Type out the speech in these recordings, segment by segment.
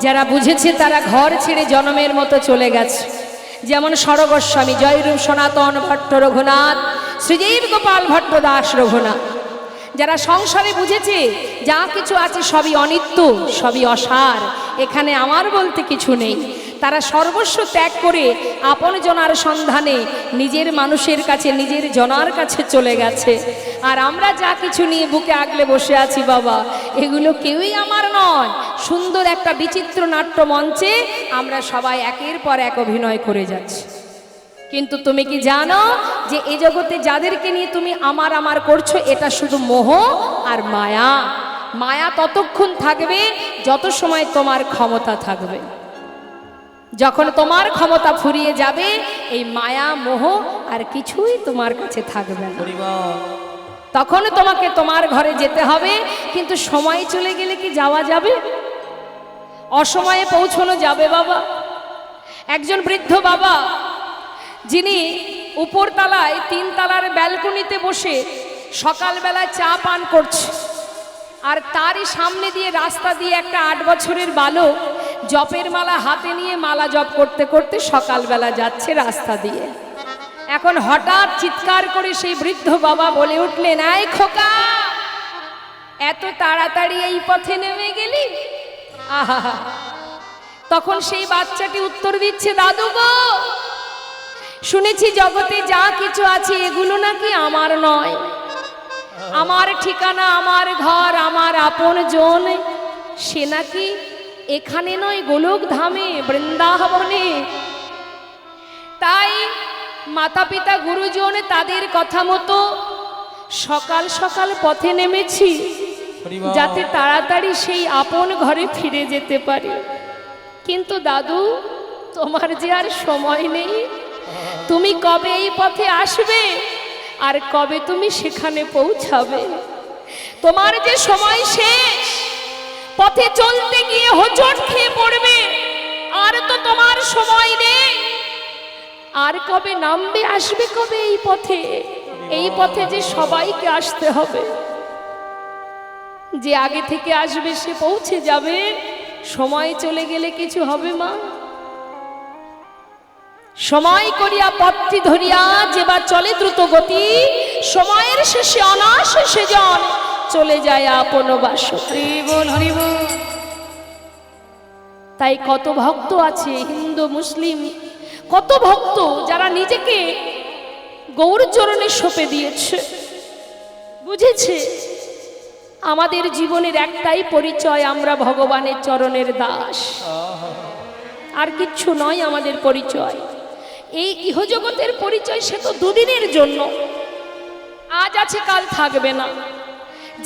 যারা বুঝেছে তারা ঘর ছেড়ে জনমের মতো চলে গেছে। যেমন সরগোস্বামী, জয়রূপ সনাতন ভট্ট রঘুনাথ, শ্রীজীব গোপাল ভট্ট দাস রঘুনাথ। যারা সংসারে বুঝেছে যা কিছু আছে সবই অনিত্য, সবই অসার, এখানে আমার বলতে কিছু নেই, তারা সর্বস্ব ত্যাগ করে আপন জনার সন্ধানে নিজের মানুষের কাছে, নিজের জনার কাছে চলে গেছে। আর আমরা যা কিছু নিয়ে বুকে আগলে বসে আছি বাবা, এগুলো কেউই আমার নয়। সুন্দর একটা বিচিত্র নাট্য মঞ্চে আমরা সবাই একের পর এক অভিনয় করে যাচ্ছি। কিন্তু তুমি কি জানো যে এই জগতে যাদেরকে নিয়ে তুমি আমার আমার করছো, এটা শুধু মোহ আর মায়া। মায়া ততক্ষণ থাকবে যত সময় তোমার ক্ষমতা থাকবে। যখন তোমার ক্ষমতা ফুরিয়ে যাবে, এই মায়া মোহ আর কিছুই তোমার কাছে থাকবে না। তখন তোমাকে তোমার ঘরে যেতে হবে। কিন্তু সময় চলে গেলে কি যাওয়া যাবে? অসময়ে পৌঁছানো যাবে বাবা। একজন বৃদ্ধ বাবা, যিনি উপরতলায় 3 তলার ব্যালকনিতে বসে সকালবেলা চা পান করছে, আর তারই সামনে দিয়ে রাস্তা দিয়ে একটা 8 বছরের বালক জপের মালা হাতে নিয়ে মালা জপ করতে করতে সকালবেলা যাচ্ছে রাস্তা দিয়ে। এখন হঠাৎ চিৎকার করে সেই বৃদ্ধ বাবা বলে উঠলেন, এই খোকা, এত তাড়াতাড়ি এই পথে নেমে গেলি? আহা! তখন সেই বাচ্চাটি উত্তর দিচ্ছে, দাদু গো, শুনেছি জগতে যা কিছু আছে এগুলো নাকি আমার নয়। আমার ঠিকানা, আমার ঘর, আমার আপন জন, সে নাকি এখানে নয়, গোলক ধামে, বৃন্দাবনে। তাই মাতা পিতা গুরুজন তাদের কথা মতো সকাল সকাল পথে নেমেছি, যাতে তাড়াতাড়ি সেই আপন ঘরে ফিরে যেতে পারি। কিন্তু দাদু, তোমার যে আর সময় নেই। তুমি কবে এই পথে আসবে আর কবে তুমি সেখানে পৌঁছাবে? তোমার যে সময় শেষ, পথে চলতে গিয়ে হোঁচট খেয়ে পড়বে, আর তো তোমার সময় নেই। আর কবে নামবে, আসবে কবে এই পথে? এই পথে যে সবাইকে আসতে হবে। যে আগে থেকে আসবে সে পৌঁছে যাবে, সময় চলে গেলে কিছু হবে মা? সময় করিয়া পথটি ধরিয়া যেবা চলে দ্রুত গতি, সময়ের শেষে অনায়াসে সেজন চলে যায় আপন বাসতি। তাই কত ভক্ত আছে, হিন্দু মুসলিম, কত ভক্ত যারা নিজেকে গৌর চরণে সঁপে দিয়েছে, বুঝেছে আমাদের জীবনের একটাই পরিচয়, আমরা ভগবানের চরণের দাস, আর কিচ্ছু নয় আমাদের পরিচয়। এই ইহজগতের পরিচয় সে তো দুদিনের জন্য, আজ আছে কাল থাকবে না।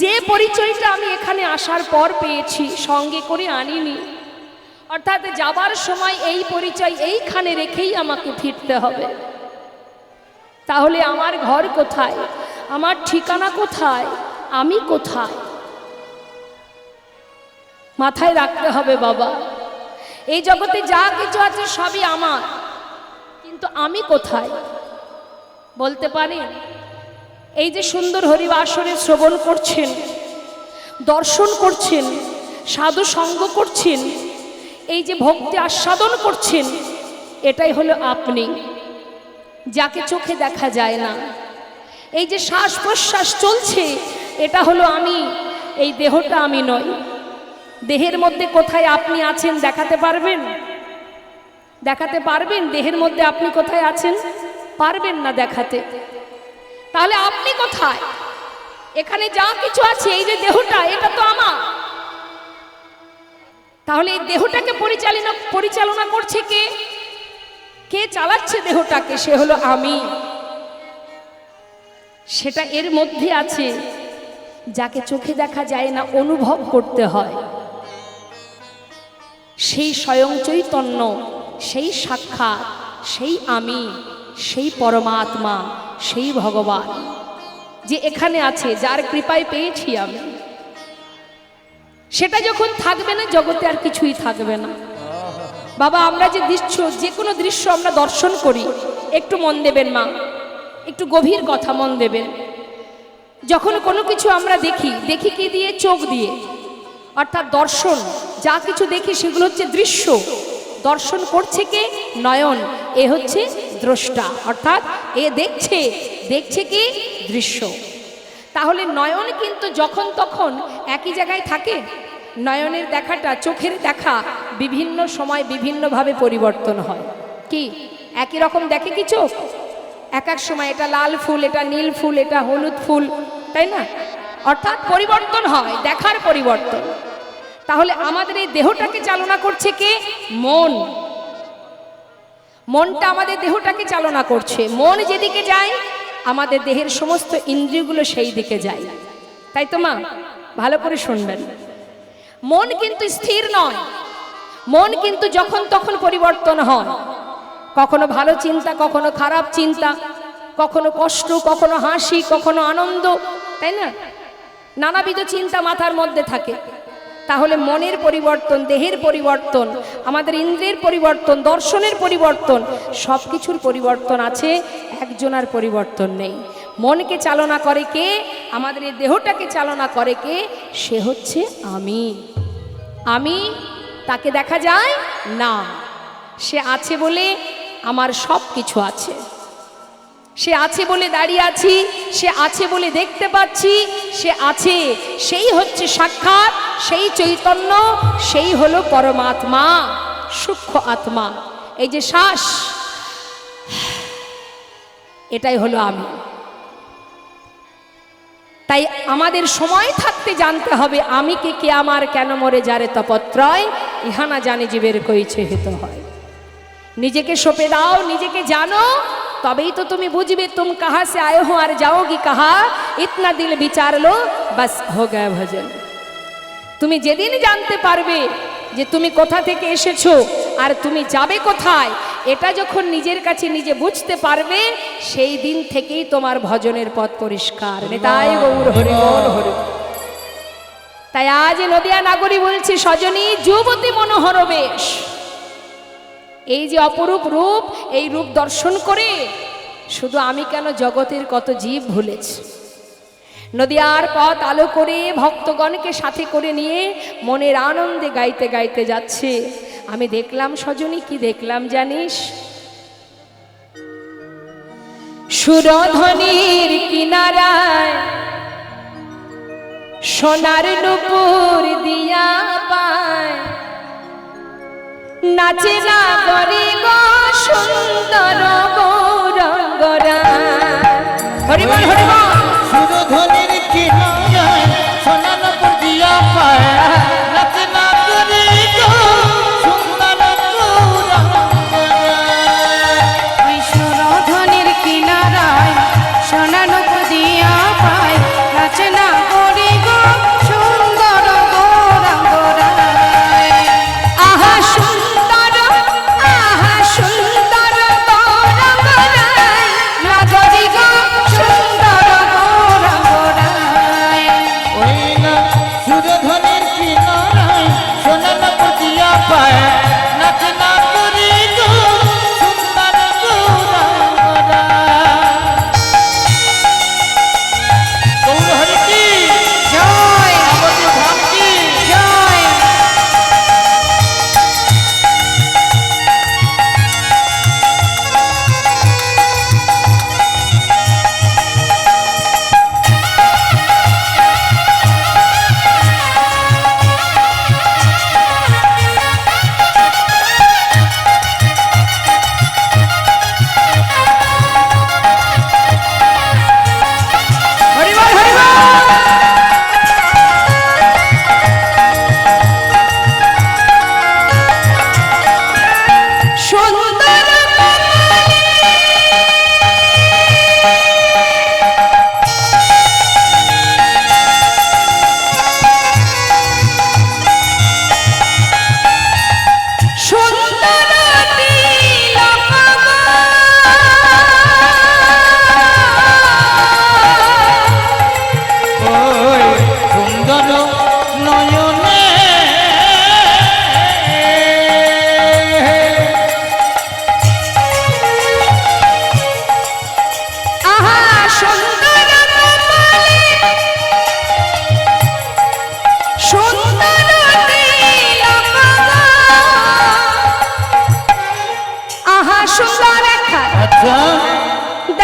যে পরিচয়টা আমি এখানে আসার পর পেয়েছি, সঙ্গে করে আনিনি, অর্থাৎ যাবার সময় এই পরিচয় এইখানে রেখেই আমাকে ফিরতে হবে। তাহলে আমার ঘর কোথায়, আমার ঠিকানা কোথায়, আমি কোথায়? মাথায় রাখতে হবে বাবা। এই জগতে যা কিছু আছে সবই আমার, কিন্তু আমি কোথায় বলতে পারেন? এই যে সুন্দর হরিবাসরে শ্রবণ করছেন, দর্শন করছেন, সাধু সঙ্গ করছেন, এই যে ভক্তি আস্বাদন করছেন, এটাই হলো আপনি, যাকে চোখে দেখা যায় না। এই যে শ্বাস প্রশ্বাস চলছে, এটা হলো আমি, এই দেহটা আমি নই। দেহের মধ্যে কোথায় আপনি আছেন দেখাতে পারবেন? দেখাতে পারবেন দেহের মধ্যে আপনি কোথায় আছেন? পারবেন না দেখাতে। তাহলে আপনি কোথায়? এখানে যা কিছু আছে, এই যে দেহটা, এটা তো আমার। তাহলে এই দেহটাকে পরিচালনা করছে কে? কে চালাচ্ছে দেহটাকে? সে হলো আমি। সেটা এর মধ্যে আছে, যাকে চোখে দেখা যায় না, অনুভব করতে হয়। সেই স্বয়ং চৈতন্য, সেই সাক্ষাৎ, সেই আমি, সেই পরমাত্মা, সেই ভগবান যে এখানে আছে, যার কৃপায় পেয়েছি আমি, সেটা যখন থাকবে না, জগতে আর কিছুই থাকবে না বাবা। আমরা যে কোনো দৃশ্য আমরা দর্শন করি, একটু মন দেবেন মা, একটু গভীর কথা মন দেবেন। যখন কোনো কিছু আমরা দেখি কি দিয়ে? চোখ দিয়ে। অর্থাৎ দর্শন, যা কিছু দেখি সেগুলো হচ্ছে দৃশ্য। দর্শন করছে কে? নয়ন। এ হচ্ছে দ্রষ্টা, অর্থাৎ এ দেখছে, দেখছে কি? দৃশ্য। তাহলে নয়ন কিন্তু যখন তখন একই জায়গায় থাকে? নয়নের দেখাটা, চোখের দেখা বিভিন্ন সময় বিভিন্নভাবে পরিবর্তন হয়। কি একই রকম দেখে কি চোখ? এক এক সময় এটা লাল ফুল, এটা নীল ফুল, এটা হলুদ ফুল, তাই না? অর্থাৎ পরিবর্তন হয়, দেখার পরিবর্তন। তাহলে আমাদের এই দেহটাকে চালনা করছে কে? মন। মনটা আমাদের দেহটাকে চালনা করছে। মন যেদিকে যায় আমাদের দেহের সমস্ত ইন্দ্রিয়গুলো সেই দিকে যায়, তাই তো মা? ভালো করে শুনবেন। মন কিন্তু স্থির নয়, মন কিন্তু যখন তখন পরিবর্তন হয়। কখনো ভালো চিন্তা, কখনো খারাপ চিন্তা, কখনো কষ্ট, কখনো হাসি, কখনো আনন্দ, তাই না? নানাবিধ চিন্তা মাথার মধ্যে থাকে। তাহলে মনের পরিবর্তন, দেহের পরিবর্তন, আমাদের ইন্দ্রিয়ের পরিবর্তন, দর্শনের পরিবর্তন, সব কিছুর পরিবর্তন আছে, একজনার পরিবর্তন নেই। মনকে চালনা করে কে? আমাদের এই দেহটাকে চালনা করে কে? সে হচ্ছে আমি। আমি, তাকে দেখা যায় না। সে আছে বলে আমার সব কিছু আছে। সে আছে বলে দাঁড়িয়ে আছি, সে আছে বলে দেখতে পাচ্ছি, সে আছে, সেই হচ্ছে সাক্ষাৎ, সেই চৈতন্য, সেই হলো পরমাত্মা, সূক্ষ্ম আত্মা। এই যে শ্বাস, এটাই হলো আমি। তাই আমাদের সময় থাকতে জানতে হবে আমি কে আমার কেন মরে যারে তপত্রয়, ইহা না জানে জীবের কইছে হিত হয়। নিজেকে সঁপে দাও, নিজেকে জানো, তবেই তো তুমি বুঝবে তুম কাহা সে আয়ে হো আর যাওগি কাহা, ইতনা দিল বিচার লো বাস হো গয়া ভজন। তুমি যেদিন জানতে পারবে যে তুমি কোথা থেকে এসেছো আর তুমি যাবে কোথায়, এটা যখন নিজের কাছে নিজে বুঝতে পারবে, সেই দিন থেকেই তোমার ভজনের পথ পরিষ্কার। তাই গৌর হরি বল হরি। তাই আজ নদিয়া নাগরী বলছে, সজনী যুবতী মনোহর বেশ। এই যে অপরূপ রূপ, এই রূপ দর্শন করে শুধু আমি কেন, জগতের কত জীব ভুলেছে। নদিয়ার পথ আলো করে ভক্তগণকে সাথে করে নিয়ে মনের আনন্দে গাইতে গাইতে যাচ্ছে। আমি দেখলাম সজনী, কি দেখলাম জানিস? সুরধনির কিনারায় সোনার নুপুর দিয়া পায়, নাচে না গরি গো সুন্দর গৌরঙ্গরা। হরি বল হরি বল। সুরধনির কিনারায় সোনার নুপুর দিয়া পায়, নাচে না গরি গো সুন্দর গৌরঙ্গরা। ওই সুরধনির কিনারায় সোনার নুপুর দিয়া পায়, নাচে না গরি গো সুন্দর গৌরঙ্গরা। আহা সুন্দর, আহা সুন্দর গৌরঙ্গরায়, না গরি গো সুন্দর গৌরঙ্গরা।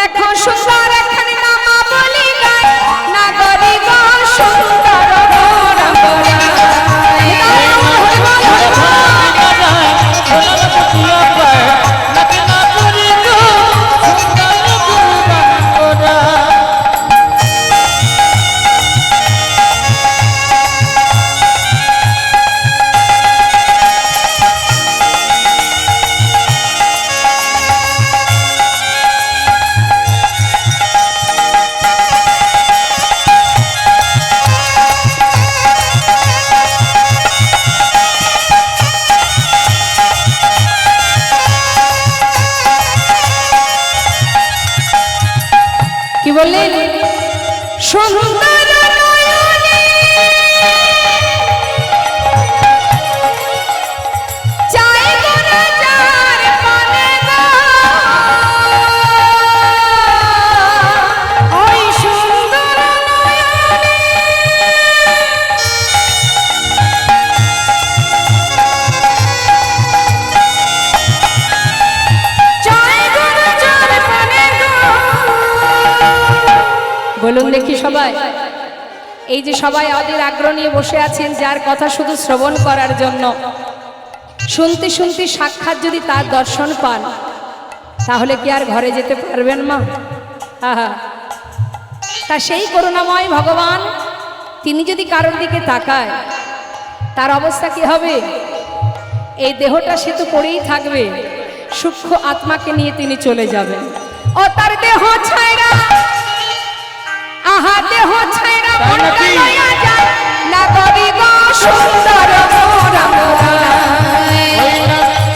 দেখো সুন্দর এখানে নামা বলি গায় নাগরি গো সুন্দর গৌরাঙ্গরা কি বললেন সুন্দর নয়নে চাই গো রাজার পানে গো ওই সুন্দর নয়নে চাই গো রাজার পানে গো। বলুন দেখি সবাই, এই যে সবাই অধীর আগ্রহ নিয়ে বসে আছেন যার কথা শুধু শ্রবণ করার জন্য, শুনতে শুনতে সাক্ষাৎ যদি তার দর্শন পান তাহলে কি আর ঘরে যেতে পারবেন মা? আহা, তা সেই করুণাময় ভগবান তিনি যদি কারোর দিকে তাকায় তার অবস্থা কি হবে? এই দেহটা সে তো পড়েই থাকবে, সূক্ষ্ম আত্মাকে নিয়ে তিনি চলে যাবেন। ও তার দেহ ছাইরা আহা দেহ ছাইরা মনটা লইয়া যায় নাগরি গো সুন্দর গৌরাঙ্গরা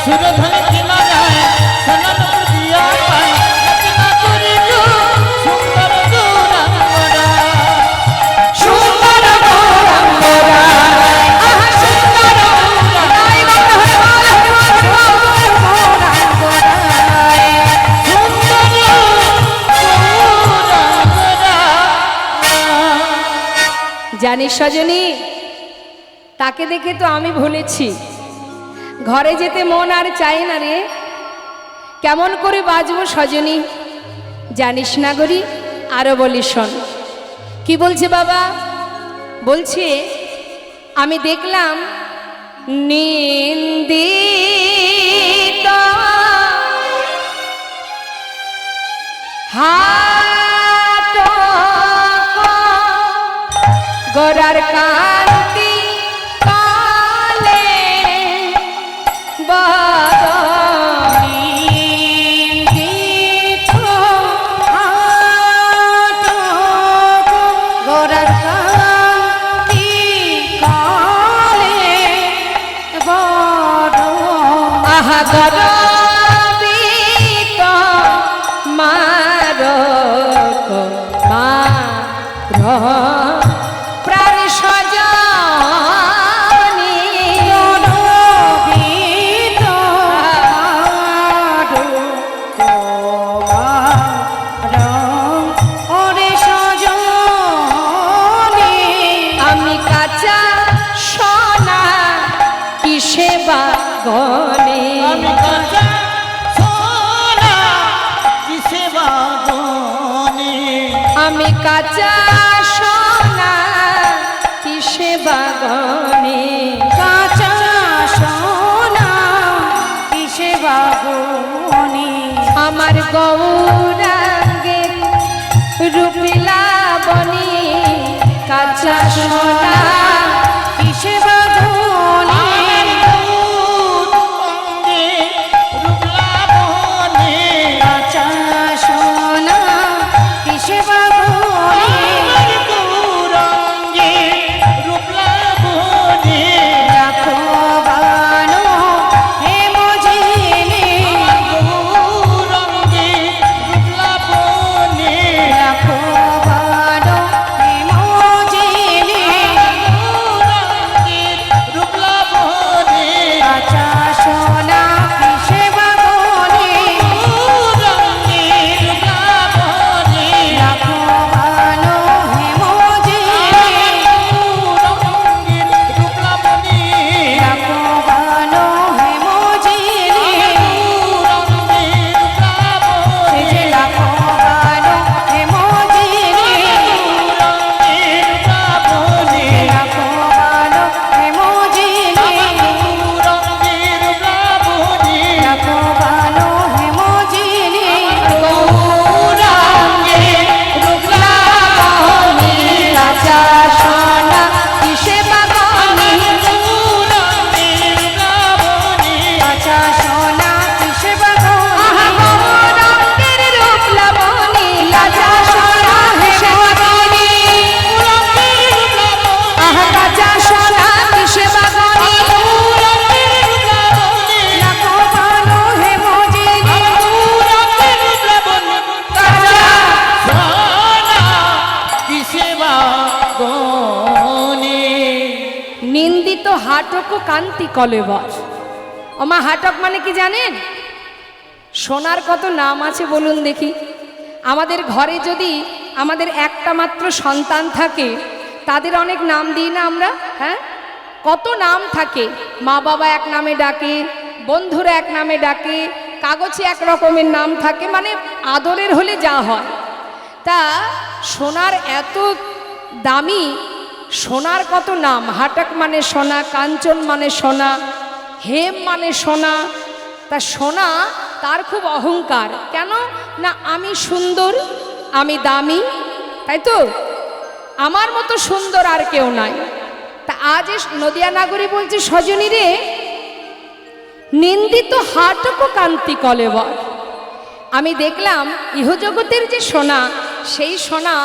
সুরধনি কিনারায় সোনার দিয়া পায় রচনা করি গো সুন্দর গৌরাঙ্গরা সুন্দর গৌরাঙ্গরা আহা সুন্দর গৌরাঙ্গরাই জানিস সজনী, তাকে দেখে তো আমি ভুলেছি, ঘরে যেতে মন আর চাই না রে। কেমন করে বাজবো সজনী জানিস না গরি? আরো বলি শোন। কি বলছে বাবা? বলছে আমি দেখলাম নিন্দিত হাট গোরার কান্তি কালে নিন্দিত হাট গোরার কান্তি কালে বড় আহা গরবিত মারক মার প্রাণ সজনী গরবিত তোমার ওরে সজনী আমি কাঁচা সোনা কিসে বা গনে আমি কাঁচা সোনা কিসে বাগনে আমি কাঁচা সোনা কিসে বা গনে কাঁচা সোনা কিসে বাবনি আমার গৌরাঙ্গে রূপিলা বনি কাঁচা সোনা কিসে বাবনি অঙ্গে রূপলা বনে কাঁচা সোনা কিসে বাবনি গৌরাঙ্গে রূপলা বনে রাখো বানো হে মজিনে গৌরাঙ্গে রূপলা বনে রাখো বানো হে মজিনে হাটক কান্তি কলেবর। ওমা হাটক মানে কি জানেন? সোনার কত নাম আছে বলুন দেখি। আমাদের ঘরে যদি আমাদের একটা মাত্র সন্তান থাকে, তাদের অনেক নাম দিই না আমরা? হ্যাঁ, কত নাম থাকে। মা বাবা এক নামে ডাকে, বন্ধুরা এক নামে ডাকে, কাগজে এক রকমের নাম থাকে, মানে আদরের হলে যা হয়। তা সোনার এত দামি, সোনার কত নাম। হাটক মানে সোনা, কাঞ্চন মানে সোনা, হেম মানে সোনা। তা সোনা তার খুব অহংকার। কেন না? আমি সুন্দর, আমি দামি, তাই তো? আমার মতো সুন্দর আর কেউ নাই। তা আজ নদিয়া নাগরী বলছে, সজনী রে, নিন্দিত হাটক কান্তি কলেবর। আমি দেখলাম ইহজগতের যে সোনা, সেই সোনা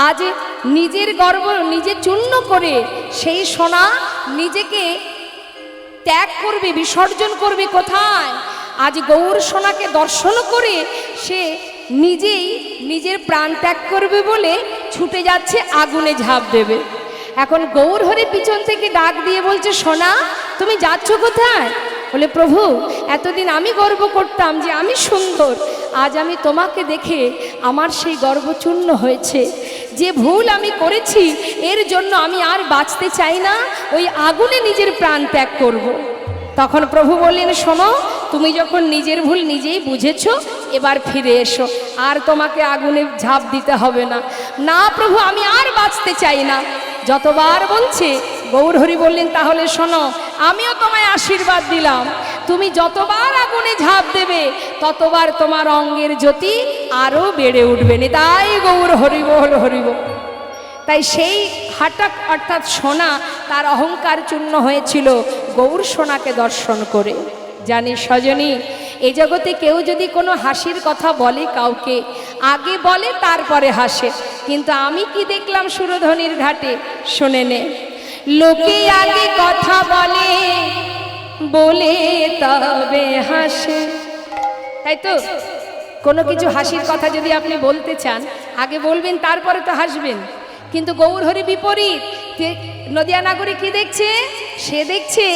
আজ নিজের গর্ব নিজে চূর্ণ করে সেই সোনা নিজেকে ত্যাগ করবে, বিসর্জন করবে কোথায়? আজ গৌর সোনাকে দর্শন করে সে নিজেই নিজের প্রাণ ত্যাগ করবে বলে ছুটে যাচ্ছে, আগুনে ঝাঁপ দেবে। এখন গৌর হরি পিছন থেকে ডাক দিয়ে বলছে, সোনা তুমি যাচ্ছ কোথায়? বলে, প্রভু এতদিন আমি গর্ব করতাম যে আমি সুন্দর, আজ আমি তোমাকে দেখে আমার সেই গর্ব চূর্ণ হয়েছে। যে ভুল আমি করেছি এর জন্য আমি আর বাঁচতে চাই না, ওই আগুনে নিজের প্রাণ ত্যাগ করব। তখন প্রভু বললেন, শোনো, তুমি যখন নিজের ভুল নিজেই বুঝেছো, এবার ফিরে এসো, আর তোমাকে আগুনে ঝাঁপ দিতে হবে না। না প্রভু, আমি আর বাঁচতে চাই না। যতবার বলছে, গৌরহরি বললেন, তাহলে শোনো, আমিও তোমায় আশীর্বাদ দিলাম, তুমি যতবার আগুনে ঝাঁপ দেবে ততবার তোমার অঙ্গের জ্যোতি আরও বেড়ে উঠবে। তাই গৌর হরিবল হরিবল। তাই সেই হাটক অর্থাৎ সোনা, তার অহংকার চূর্ণ হয়েছিল গৌর সোনাকে দর্শন করে। জানি সজনী, এই জগতে কেউ যদি কোনো হাসির কথা বলে কাউকে, আগে বলে তারপরে হাসে। কিন্তু আমি কি দেখলাম সুরধনির ঘাটে, শুনে নে। লোকে আগে কথা বলে, বলে তবে হাসে। তাই তো? কোনো কিছু হাসির কথা যদি আপনি বলতে চান, আগে বলবেন তারপরে তো হাসবেন। কিন্তু গৌরহরি বিপরীত। নদিয়া নাগরী কি দেখছে? সে দেখছে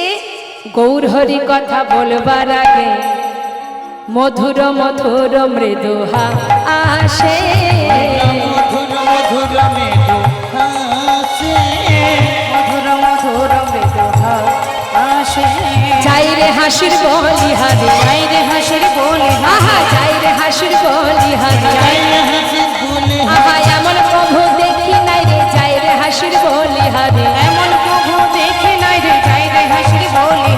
গৌরহরি কথা বলবার আগে মধুর মধুর মৃদু আসে, মধুর মধুর মৃদু হাসে, মধুর মধুর মৃদু আসে। চাইরে হাসির বলিহারি, চাইরে হাসির বলি, আহা চাইরে হাসির বলিহারি, চাইলে হাসির গুলি, আহা এমন প্রভু দেখি নাই রে, চাইরে হাসির বলিহারি, এমন প্রভু দেখি নাই রে, চাইরে হাসির বলি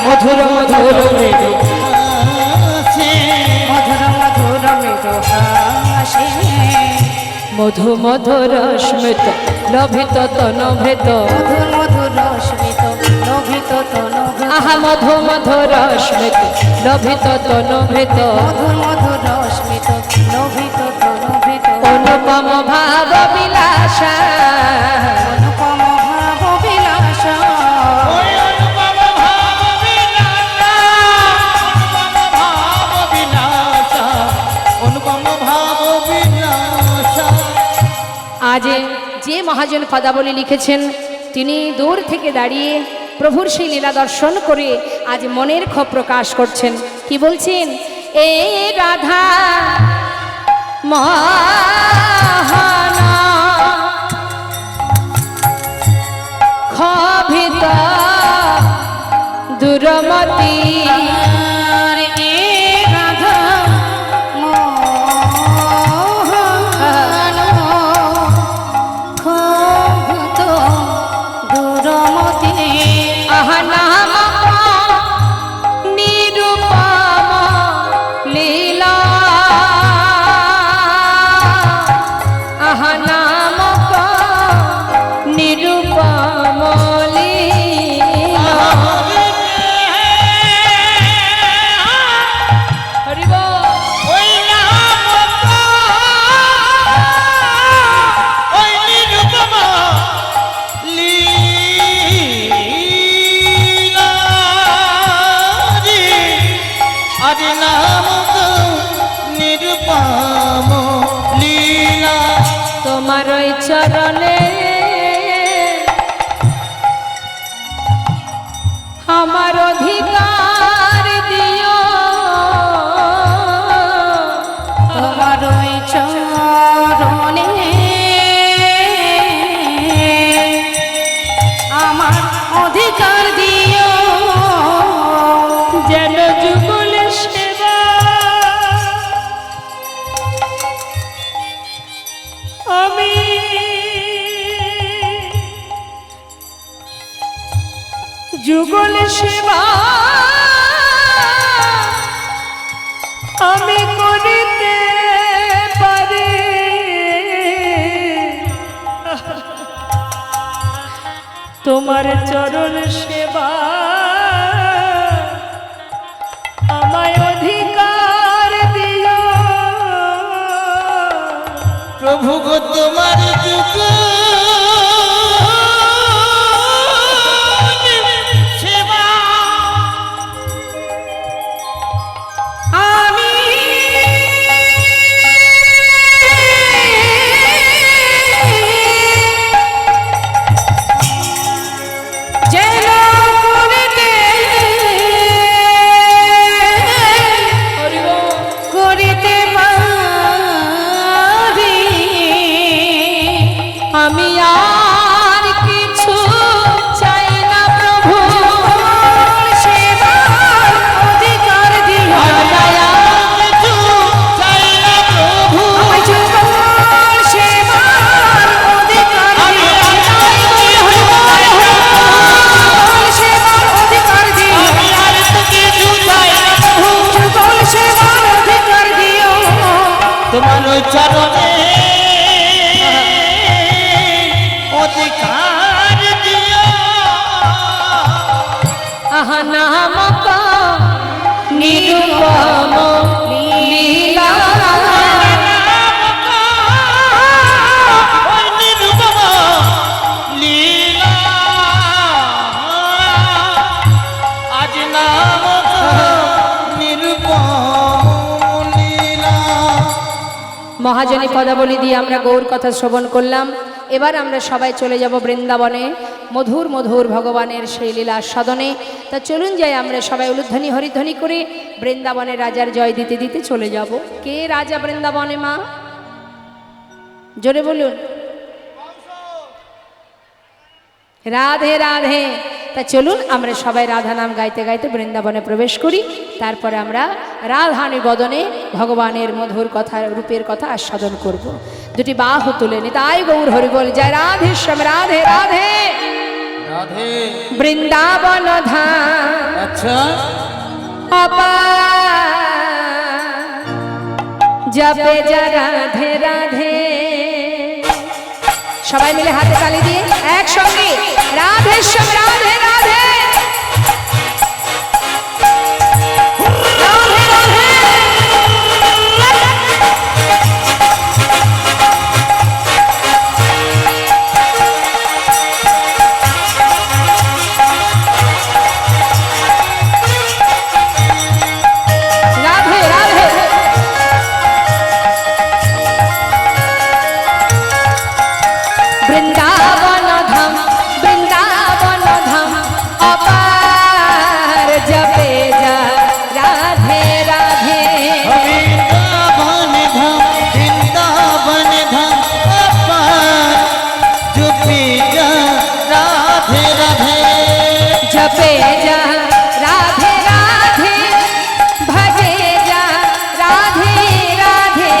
মধুর মধুর মৃদু হাসে, মধুর মধুর মৃদু আসে। মধু মধুর স্মিত লোভিত তনু ভেদ, মধুর মধুর স্মিত লোভিত তনু ভেদ, আহা মধু মধুর স্মিত লোভিত তনু ভেদ, মধুর মধুর স্মিত লোভিত তনু ভেদ, অনুপম ভাব বিলাসা, অনুপম ভাব বিলাসা, ওই অনুপম ভাব বিলাসা, অনুপম ভাব বিলাসা, অনুপম ভাব বিলাসা। আজ যে মহাজন পদাবলী লিখেছেন, তিনি দূর থেকে দাঁড়িয়ে প্রভুর সেই লীলা দর্শন করে আজ মনের ক্ষোভ প্রকাশ করছেন। কি বলছেন? এ রাধা মহানা ক্ষোভিত দুরমতি, আর এ রাধা মোহন ক্ষোভিত দুরমতি, আহা নাম নিরূপম লীলা, আহা নাম নিরূপম লীলা। তোমার চরণ সেবা আমায় অধিকার দিও প্রভু গো তোমার যুগ সেবা আমি যেন করিতে পারি আমি আর কিছু চাই না প্রভু সেবার অধিকার দিও দয়া কিছু চাই না প্রভু আমায় যুগল সেবার অধিকার দিও সেবার অধিকার দিও আমি আর তো কিছু চাই না প্রভু যুগল সেবার অধিকার দিও তোমার চরণে অধিকার দিও আহা নামক নিরুপম লীলা ওই নিরুপম লীলা আজ নামক নিরুপম লীলা মহাজনী পদাবলী দিয়ে আমরা গৌর কথা শ্রবণ করলাম। এবার আমরা সবাই চলে যাব বৃন্দাবনে মধুর মধুর ভগবানের সেই লীলা সদনে। তা চলুন যাই আমরা সবাই উলুধ্বনি হরিধ্বনি করে বৃন্দাবনের রাজার জয় দিতে দিতে চলে যাব। কে রাজা বৃন্দাবনে মা? জোরে বলুন। রাধে রাধে। তা চলুন আমরা সবাই রাধা নাম গাইতে গাইতে বৃন্দাবনে প্রবেশ করি। তারপরে আমরা রাধানি বদনে ভগবানের মধুর কথা রূপের কথা আস্বাদন করব। দুটি বাহু তুলে নি তাই গৌর হরি বল জয় রাধে শ্যাম রাধে রাধে রাধে বৃন্দাবন ধাম আচ্ছা জপে যা রাধে রাধে। সবাই মিলে হাতে তালি দিয়ে একসঙ্গে রাধে শ্যাম রাধে রাধে রাধে রাধে। রাধে রাধে। বৃন্দাবন ধাম বৃন্দাবন ধাম অপার জপে যা রাধে রাধে। বৃন্দাবন ধাম বৃন্দাবন ধাম অপার জপে যা রাধে রাধে জপে যা রাধে রাধে ভজে যা রাধে রাধে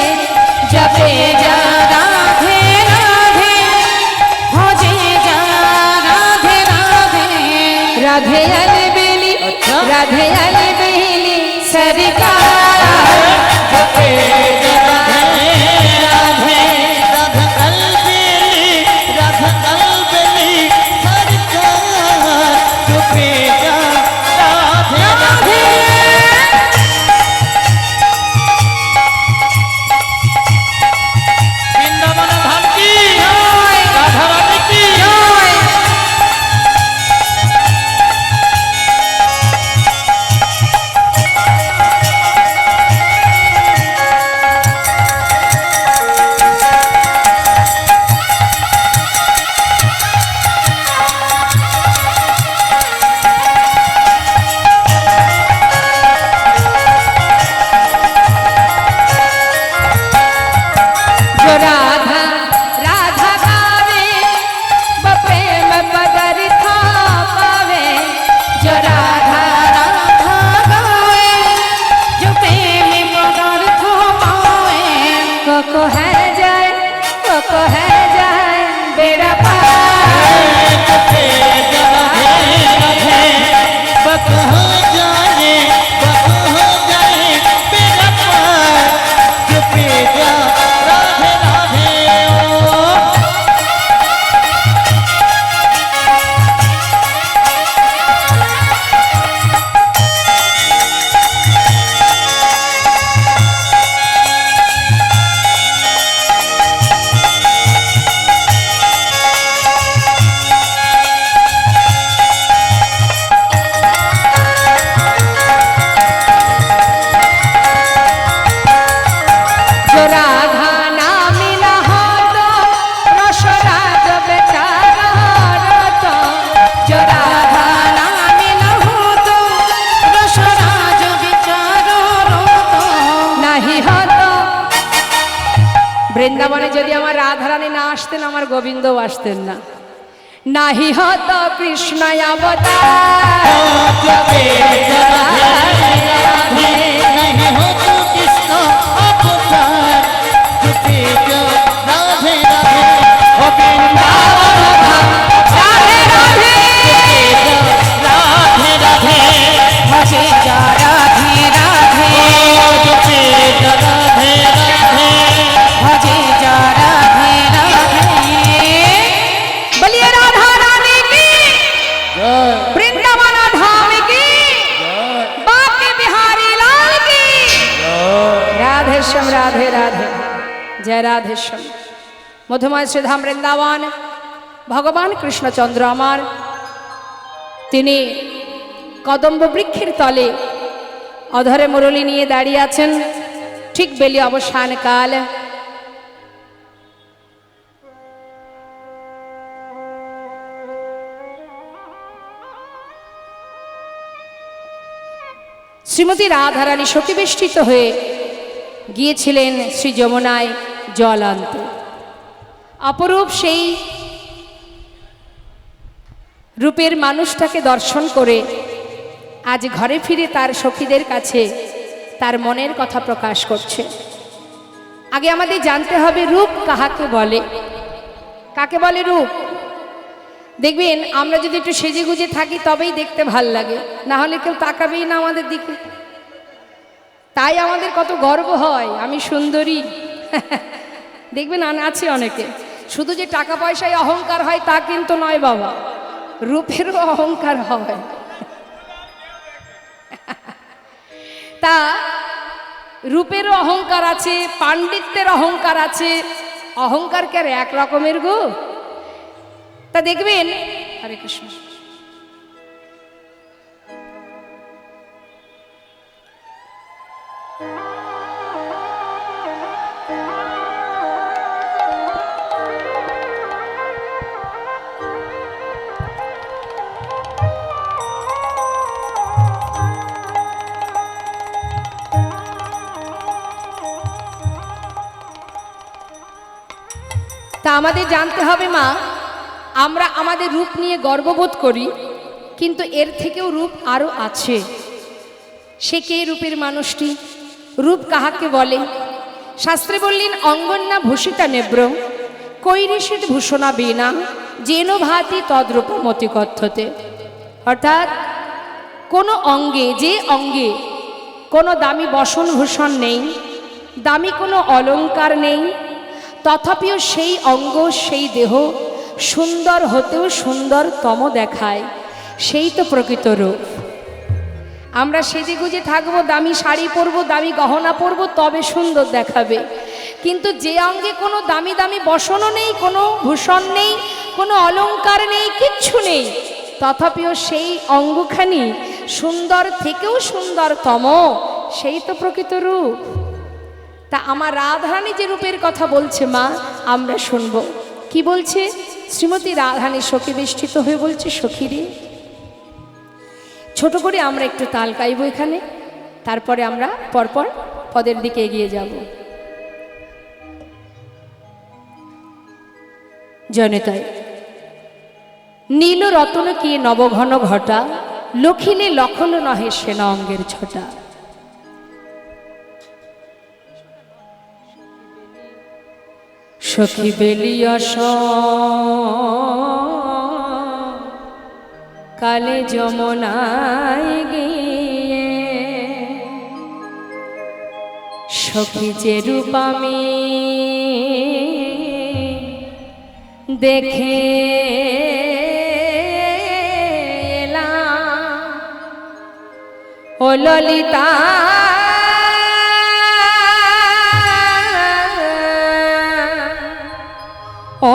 জপে যা রাধে রাধে ভজে যা রাধে রাধে। রাধে अलबेली রাধে अलबेली सरकार জপে যা রাধে রাধে রাধা কলবেলি রাধা কলবেলি সরকার জপে যা রাধে রাধে বৃন্দাবন ধাম কি রাধা রানী কি বৃন্দাবনে যদি আমার রাধারানী না আসতেন, আমার গোবিন্দও আসতেন না। নাহি হত কৃষ্ণ অবতার, नहीं हो तो कृष्ण अवतार, झुके जो राधे राधे, ओ वृंदावन धाम राधे राधे राधे राधे, भजे जा राधे राधे, ओ झुके जो राधे राधे, भजे जा राधे राधे। बोलिए राधा रानी की, जय वृंदावन धाम की, बाके बिहारी लाल की। राधे श्याम राधे राधे, जय राधे श्याम। मधुमय श्रीधाम वृंदावन भगवान कृष्णचंद्र आमार तिनी कदम्ब वृक्षेर तले अधरे मुरली निये दाड़िये आছেন। ठीक बेली अवसान काल, শ্রীমতী রাধারানী শোকবিষ্টিত হয়ে গিয়েছিলেন শ্রী যমুনায় জল আনতে। অপরূপ সেই রূপের মানুষটাকে দর্শন করে আজ ঘরে ফিরে তার সখীদের কাছে তার মনের কথা প্রকাশ করছে। আগে আমাদের জানতে হবে রূপ কাহাকে বলে, কাকে বলে রূপ। দেখবেন আমরা যদি একটু সেজে গুজে থাকি তবেই দেখতে ভাল লাগে, না হলে কেউ তাকাবেই না আমাদের দিকে। তাই আমাদের কত গর্ব হয় আমি সুন্দরী। দেখবেন আছে অনেকে, শুধু যে টাকা পয়সায় অহংকার হয় তা কিন্তু নয় বাবা, রূপেরও অহংকার হয়। তা রূপেরও অহংকার আছে, পাণ্ডিত্যের অহংকার আছে। অহংকার কে আর এক রকমের গো। তা দেখবেন, হরে কৃষ্ণ, তা আমাদের জানতে হবে মা, আমরা আমাদের রূপ নিয়ে গর্ববোধ করি, কিন্তু এর থেকেও রূপ আরও আছে। সে কে রূপের মানুষটি? রূপ কাহাকে বলে? শাস্ত্রে বললেন অঙ্গন্যা ভূষিতা নেব্র কৈরিষিত ভূষণা বীণা যেন ভাতি তদ্রূপমতি কথ্যতে। অর্থাৎ কোনো অঙ্গে, যে অঙ্গে কোনো দামি বসনভূষণ নেই, দামি কোনো অলংকার নেই, তথাপিও সেই অঙ্গ সেই দেহ সুন্দর হতেও সুন্দরতম দেখায়, সেই তো প্রকৃত রূপ। আমরা সেজে গুজে থাকবো, দামি শাড়ি পরবো, দামি গহনা পরবো, তবে সুন্দর দেখাবে। কিন্তু যে অঙ্গে কোনো দামি দামি বসনও নেই, কোনো ভূষণ নেই, কোনো অলংকার নেই, কিচ্ছু নেই, তথাপিও সেই অঙ্গখানি সুন্দর থেকেও সুন্দরতম, সেই তো প্রকৃত রূপ। তা আমার রাধারানী যে রূপের কথা বলছে মা, আমরা শুনবো কি বলছে। শ্রীমতী রাধারানী শোকবিষ্টিত হয়ে বলছে, সখীরে, ছোট করে আমরা একটু তাল গাইব এখানে, তারপরে আমরা পরপর পদের দিকে এগিয়ে যাব। জনতায় নীল রতন কি নবঘন ঘটা, লখিলে লখল নহে সেনা অঙ্গের ছটা। সখী বেলিয়স কালে যমুনায় গিয়ে, সখী যে রূপ আমি দেখে এলাম, ও ললিতা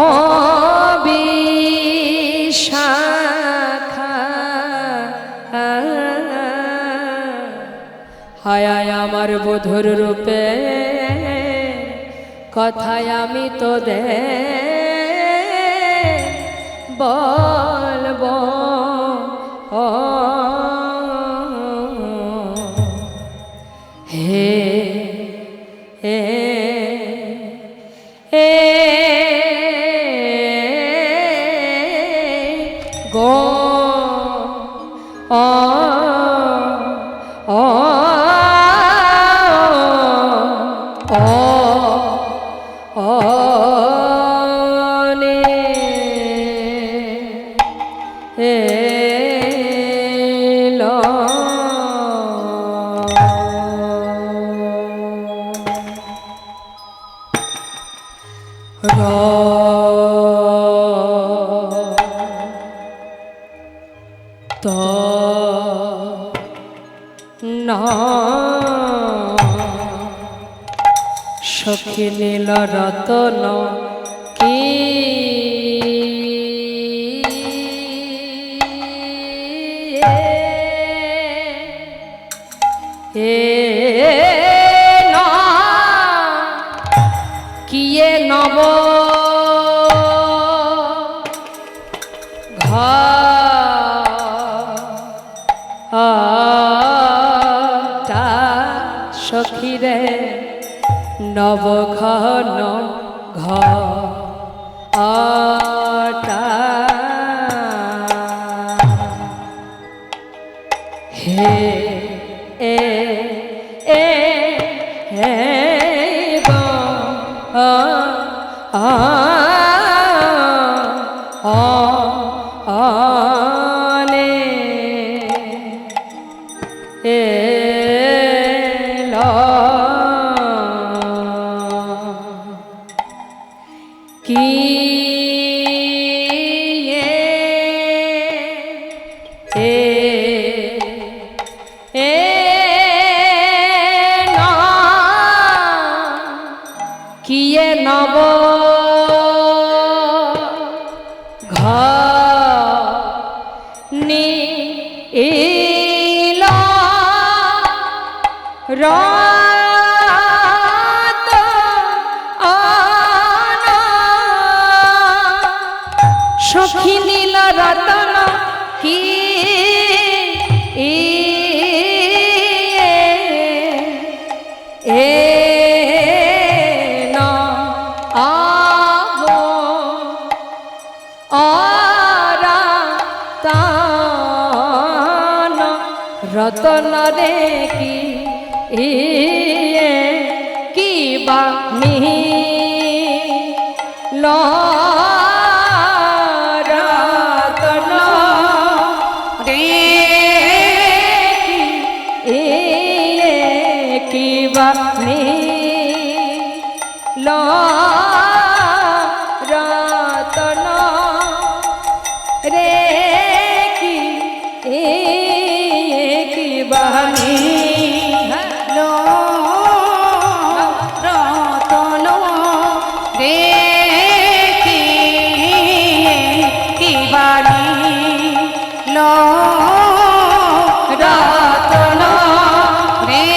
ও বিশাখা, হায় আমার বধুর রূপে কথায় আমি তো দে বলবো। ও হে হে ও নে এলো তো না সখী নীল রতন কি না কিয়ে নব ঘটা সখীরে নবঘন ঘটা হে এ এ হে নে এলো কি কিয়ে নব ঘনি ইল রাত আনা সখী নীল রতন কি এ না আবো আরা তান রতন রে কি কি বা নি রতন রে কি বা নি রতন রে কি বানি রতন রে কি বাণী রতন রে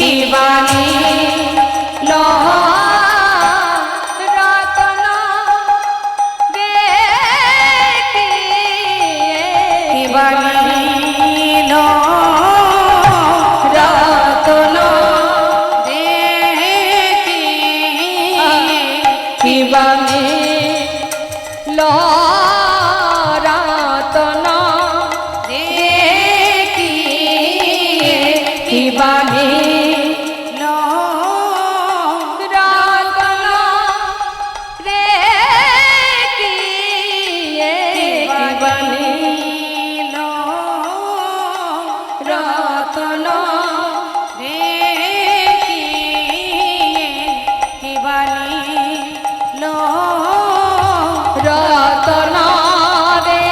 কি বাণী রতন রে কি বাণী রতন রে কি বানি রতন রে কি বানি রতন রে কি বানি রতন রে কি বাণী রতন রে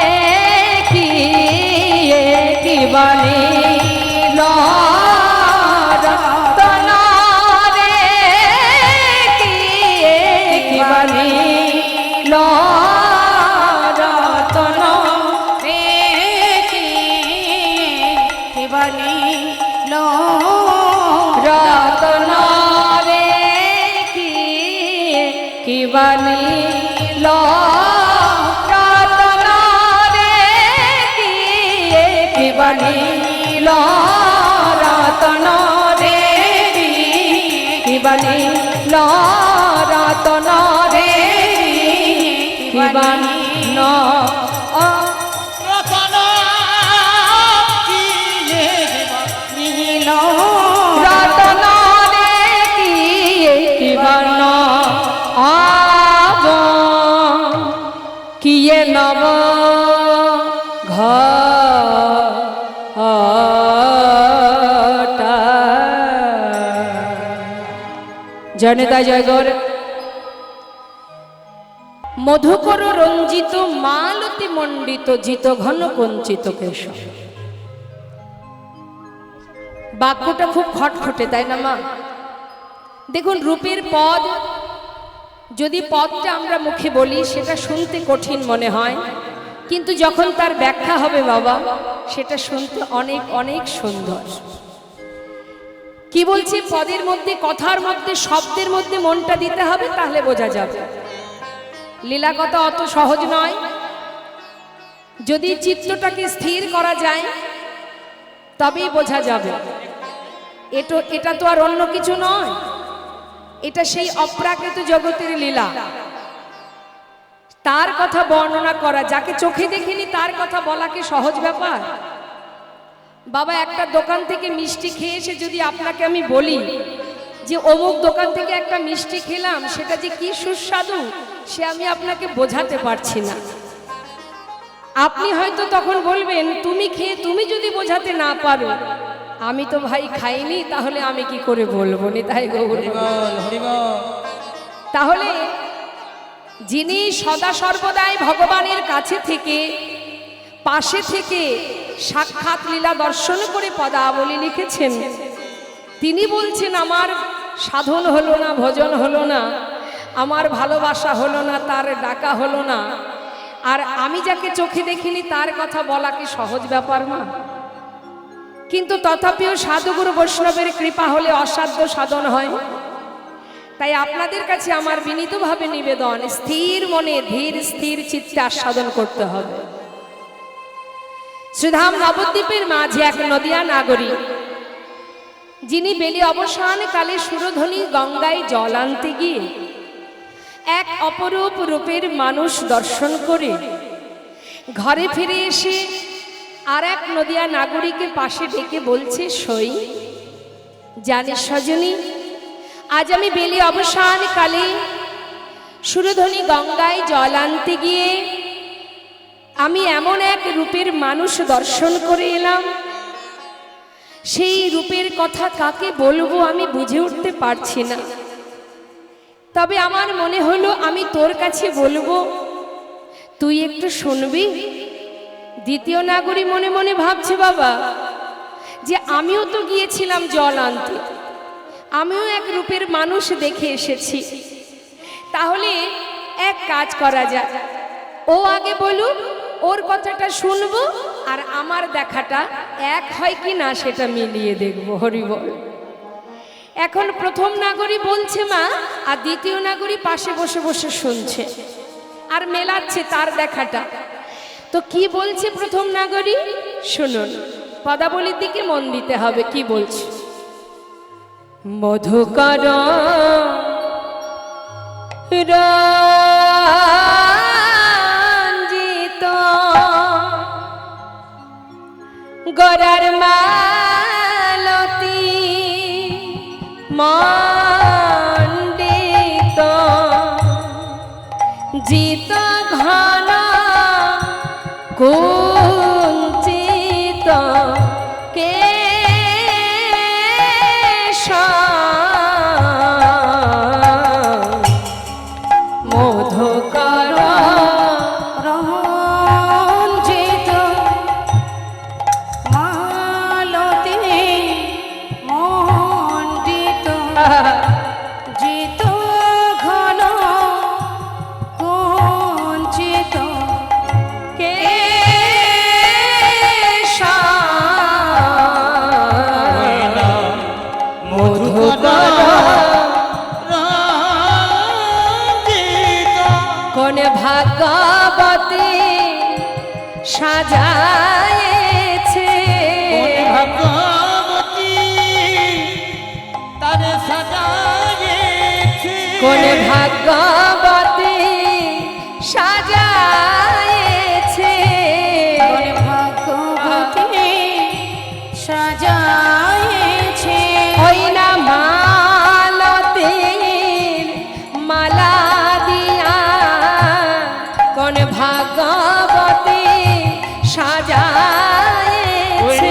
কি বানি রতন রে কি বানি রতন রে কি বাণী রতন রে কি বানি রতন রে কি বানি রতন রে কি বানি রতন রে কি বানি রতন জয়নেতা জয়গর। মধুকর রঞ্জিত মালতী মণ্ডিত জিত ঘন কঞ্চিত কেশব। বাক্যটা খুব খটখটে, তাই না মা? দেখুন, রূপের পদ, যদি পদটা আমরা মুখে বলি সেটা শুনতে কঠিন মনে হয়, কিন্তু যখন তার ব্যাখ্যা হবে বাবা, সেটা শুনতে অনেক অনেক সুন্দর। কি বলছি? পদের মধ্যে, কথার মধ্যে, শব্দের মধ্যে মনটা দিতে হবে, তাহলে বোঝা যাবে। লীলা কথা অত সহজ নয়। যদি চিত্তটাকে স্থির করা যায় তবেই বোঝা যাবে। এটা তো আর অন্য কিছু নয়, এটা সেই অপ্রাকৃত জগতের লীলা। তার কথা বর্ণনা করা, যাকে চোখে দেখিনি তার কথা বলা কি সহজ ব্যাপার? বাবা, একটা দোকান থেকে মিষ্টি খেয়ে এসে যদি আপনাকে আমি বলি যে অমুক দোকান থেকে একটা মিষ্টি খেলাম, সেটা যে কি সুস্বাদু, সে আমি আপনাকে বোঝাতে পারছি না। আপনি হয়তো তখন বলবেন, তুমি খেয়ে তুমি যদি বোঝাতে না পারো, আমি তো ভাই খাইনি, তাহলে আমি কি করে বলবো? নি তাই গৌর। তাহলে যিনি সদা সর্বদাই ভগবানের কাছে থেকে, পাশে থেকে সাক্ষাৎ লীলা দর্শন করে পদাবলী লিখেছেন, তিনি বলছেন আমার সাধন হলো না, ভজন হলো না, আমার ভালোবাসা হলো না, তার ডাকা হলো না, আর আমি যাকে চোখে দেখিনি তার কথা বলা কি সহজ ব্যাপার না? কিন্তু তথাপিও সাধুগুরু বৈষ্ণবের কৃপা হলে অসাধ্য সাধন হয়। তাই আপনাদের কাছে আমার বিনীতভাবে নিবেদন, স্থির মনে ধীর স্থির চিত্তে আস্বাদন করতে হবে। শ্রীধাম নবদ্বীপের মাঝে এক নদিয়া নাগরী, যিনি বেলি অবসান কালে সুরধ্বনি গঙ্গায় জল আনতে গিয়ে এক অপরূপ রূপের মানুষ দর্শন করে ঘরে ফিরে এসে আর এক নদিয়া নাগরীকে পাশে ডেকে বলছে, সই জানিস সজনী, আজ আমি বেলি অবসান কালে সুরধ্বনি গঙ্গায় জল আনতে গিয়ে আমি এমন এক রূপের মানুষ দর্শন করে এলাম, সেই রূপের কথা কাকে বলবো আমি বুঝে উঠতে পারছি না। তবে আমার মনে হলো আমি তোর কাছে বলবো, তুই একটু শুনবি। দ্বিতীয় নাগরী মনে মনে ভাবছে, বাবা, যে আমিও তো গিয়েছিলাম জল আনতে, আমিও এক রূপের মানুষ দেখে এসেছি, তাহলে এক কাজ করা যায়, ও আগে বলুক, ওর কথাটা শুনবো, আর আমার দেখাটা এক হয় কি না সেটা মিলিয়ে দেখবো। হরি বল। এখন প্রথম নাগরী বলছে মা, আর দ্বিতীয় নাগরী পাশে বসে বসে শুনছে আর মেলাচ্ছে তার দেখাটা। তো কি বলছে প্রথম নাগরী শুনুন, পদাবলীর দিকে মন দিতে হবে। কি বলছে? মধুকর রঞ্জিত গরার মালতী মণ্ডিত জিত ঘন কুঞ্চিত কেশব মধুকর রঞ্জিত মালতী মণ্ডিত জিত ঘন কুঞ্চিত কোন ভাগবতী সাজায়েছে, কোন ভাগবতী সাজায়েছে, ভাগবতী সাজায়েছে, ওই না মালতীর মালা দিয়া কোন ভাগবতী সাজায়েছে।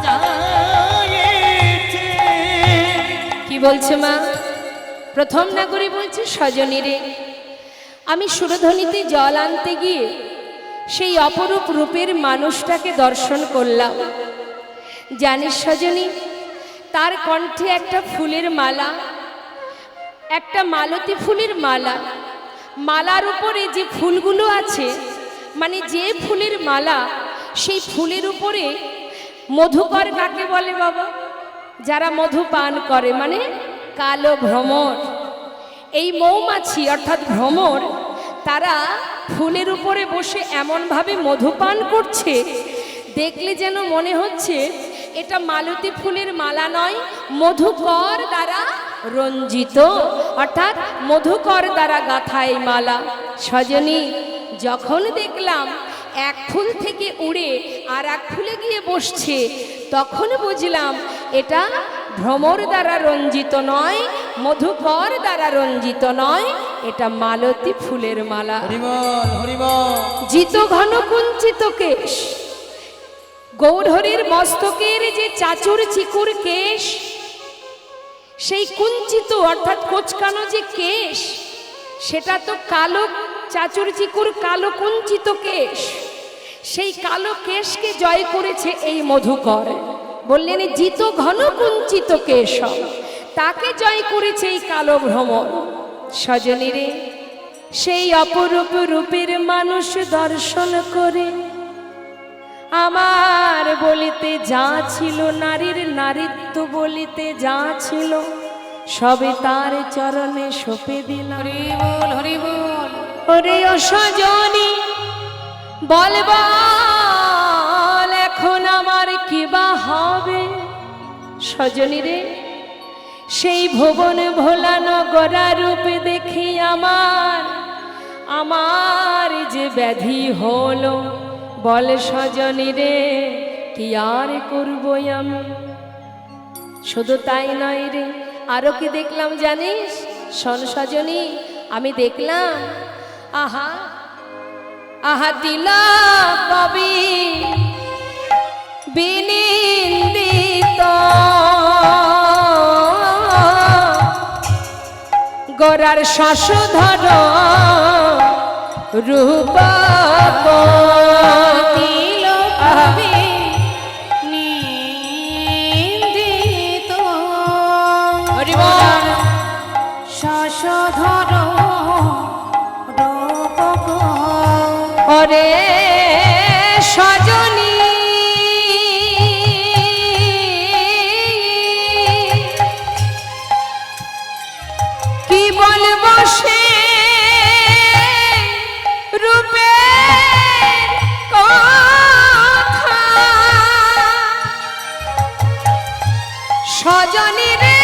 সাজায়েছে। কি বলছে মা? প্রথম নাগরী বলছে, সজনী রে, আমি সুরধ্বনিতে জল আনতে গিয়ে সেই অপরূপ রূপের মানুষটাকে দর্শন করলাম। জানিস সজনী, তার কণ্ঠে একটা ফুলের মালা, একটা মালতী ফুলের মালা, মালার উপরে যে ফুলগুলো আছে, মানে যে ফুলের মালা, সেই ফুলের উপরে মধুকর কাকে বলে বাবা? যারা মধু পান করে, মানে কালো ভ্রমর। এই মৌমাছি অর্থাৎ ভ্রমর, তারা ফুলের উপরে বসে এমনভাবে মধু পান করছে, দেখলে যেন মনে হচ্ছে এটা মালতী ফুলের মালা নয়, মধুকর দ্বারা রঞ্জিত, অর্থাৎ মধুকর দ্বারা গাঁথা এই মালা। সজনী, যখন দেখলাম এক ফুল থেকে উড়ে আর এক ফুলে গিয়ে বসছে, তখন বুঝলাম এটা ভ্রমর দ্বারা রঞ্জিত নয়, মধুকর দ্বারা রঞ্জিত নয়, এটা মালতী ফুলের মালা। হরিবল হরিবল। জিত ঘন কুঞ্চিত কেশ, গৌরহরির মস্তকের যে চাচুর চিকুর কেশ, সেই কুঞ্চিত অর্থাৎ কোচকানো যে কেশ, সেটা তো কালো, চাচুর চিকুর কালো কুঞ্চিত কেশ, সেই কালো কেশকে জয় করেছে এই মধুকর। বললেন জিত ঘন কুঞ্চিত কেশ, তাকে জয় করেছে এই কালো ভ্রমর। সজনী রে, সেই অপরূপ রূপের মানুষ দর্শন করে আমার বলিতে যা ছিল, নারীর নারীত্ব বলিতে যা ছিল, সবে তার চরণে সঁপে দিলাম। হরিবল হরিবল। ওরে ও সজনী, বল বল এখন আমার কি বা হবে? সজনী রে, সেই ভুবন ভোলা নগরা রূপে দেখি আমার যে ব্যাধি হলো, বল সজনী রে, কি আর করবো আমি? শুধু তাই নয় রে, আরো কি দেখলাম জানিস? শোন সজনী, আমি দেখলাম, আহা আহা দিলা কবি বিনিন্দিত, গোরার শশধর রূপক দিল কবি নিন্দিত, হরিবল। শশধর রূপক। ওরে সজনী, কি বলবো সে রূপের কথা? সজনী রে,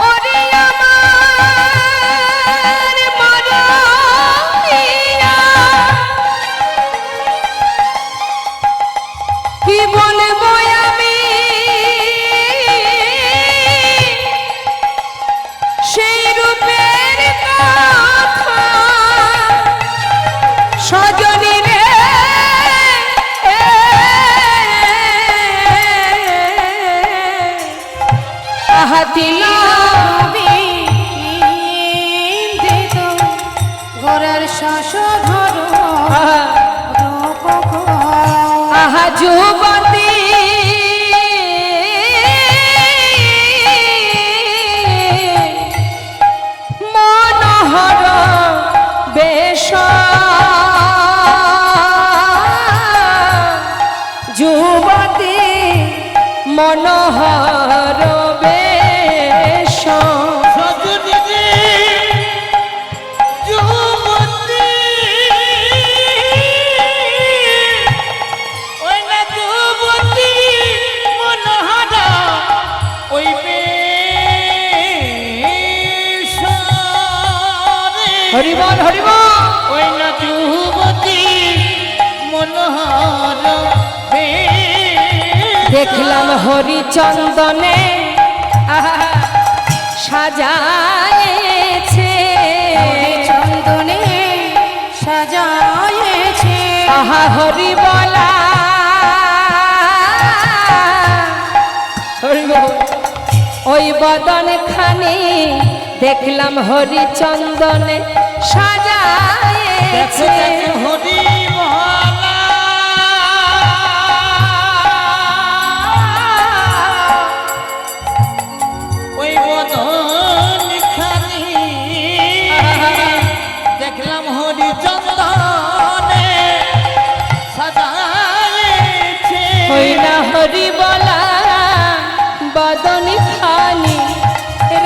ওরে আমার মরমিয়া, কি বলবো আমি সেই রূপের কথা? সজনী রে, আহা দিলা কবি নিন্দিত, গোরার শশধর রূপক। আহা যুবতী, মনোহর বেশ, যুবতী মনোহর বেশ। সজনী রে, যুবতী, ওই না যুবতী মনোহরা, ওই বেশ রে। হরিবল হরিবল। ওই না যুবতী মনোহর বেশ। দেখলাম হরিচন্দনে আহা সাজায়েছে, চন্দনে আহা হরি বলা হরি বল। ওই বদন খানি দেখলাম হরি চন্দনে সাজায়েছে হরি মহলা ওই বদন খানি দেখলাম হরি চন্দনে সাজায়েছে ওই না হরি বলা বদন খানি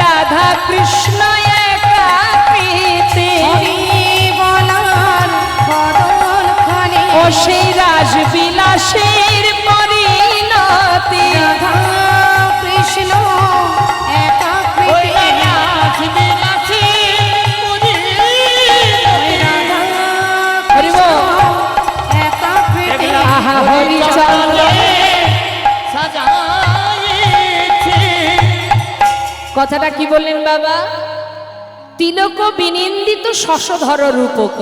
রাধা কৃষ্ণ একা প্রীতি হরি বলার বদন খানি ও সেই রাজ বিলাসের পরিণতি রাধা কৃষ্ণ একা ওই প্রীতি রাস বিলাসী পুরী রাধা হরি বল। একা প্রীতি আহা হরি চন্দনে সাজায়েছে কথাটা কি বললেন বাবা? তিলক বিনিন্দিত শশধর রূপক